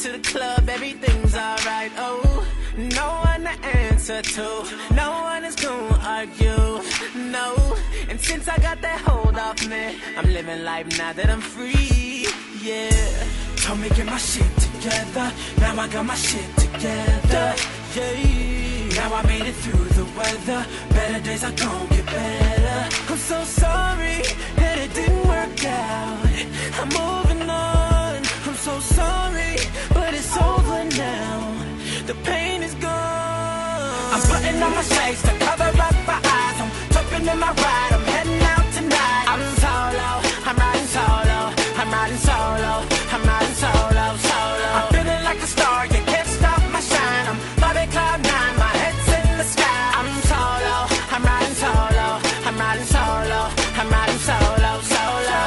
to the club, everything's alright. Oh, no one to answer to, no one is gonna argue, no. And since I got that hold off me, I'm living life now that I'm free, yeah. Told me get my shit together, now I got my shit together, yeah. Now I made it through the weather, better days are gon' get better. I'm so sorry that it didn't work out, I'm moving on. I'm so sorry, but it's over now, the pain is gone. I'm putting on my shades to cover up my eyes, I'm jumping in my ride, I'm heading out tonight. I'm solo, I'm riding solo, I'm riding solo, I'm riding solo, solo. I'm feeling like a star, you can't stop my shine. I'm flying cloud nine, my head's in the sky. I'm solo, I'm riding solo, I'm riding solo, I'm riding solo, solo.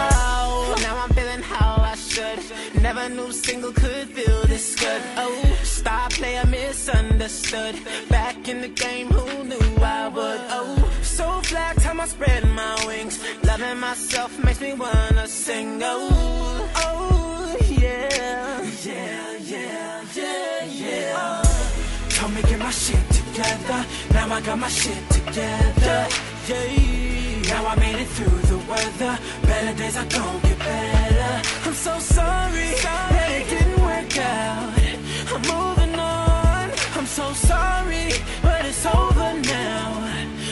Now I'm feeling how I should, never knew single could feel this good. Oh, star player misunderstood, back in the game, who knew I would? Oh, so fly, time I spread my wings, loving myself makes me wanna sing. Oh, oh, yeah, yeah, yeah, yeah, yeah. Told me get my shit together, now I got my shit together, yeah. Now I made it through the weather, better days are gon' get better. I'm so sorry that it didn't work out, I'm moving on. I'm so sorry, but it's over now,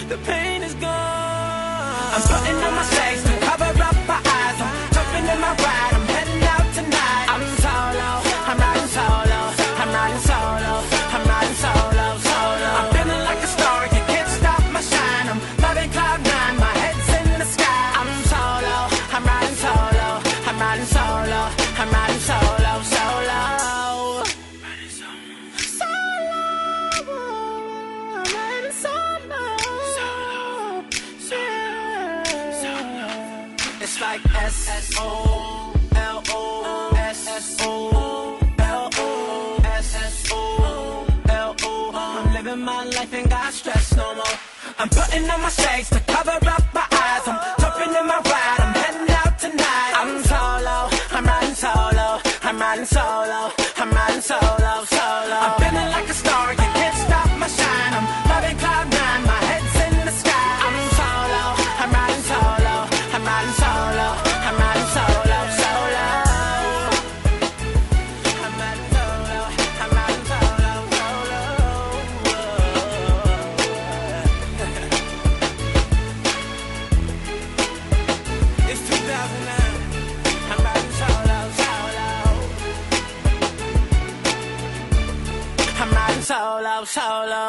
the pain is gone. I'm putting on my shades to cover up my eyes, I'm jumping in my ride, I'm heading out tonight. I'm solo, I'm riding solo, I'm riding solo, I'm riding solo, solo. I'm feeling like a star, you can't stop my shine. I'm loving cloud nine, my head's in the sky. I'm solo, I'm riding solo, I'm riding solo, I'm riding solo, solo. It's like S-O-L-O-S-O-L-O-S-S-O-L-O. I'm living my life, ain't got stress no more. I'm putting on my shades to cover up my eyes, I'm jumping in my ride, I'm heading out tonight. I'm solo, I'm riding solo, I'm riding solo, I'm riding solo, solo. I'm feeling like a star, you can't stop my shine. I'm loving cloud nine, my head's in the sky. I'm solo, I'm riding solo, I'm riding solo, I'm riding solo, solo. I'm riding solo, I'm riding solo, solo. It's 2009. I'm riding solo, solo. I'm riding solo, solo.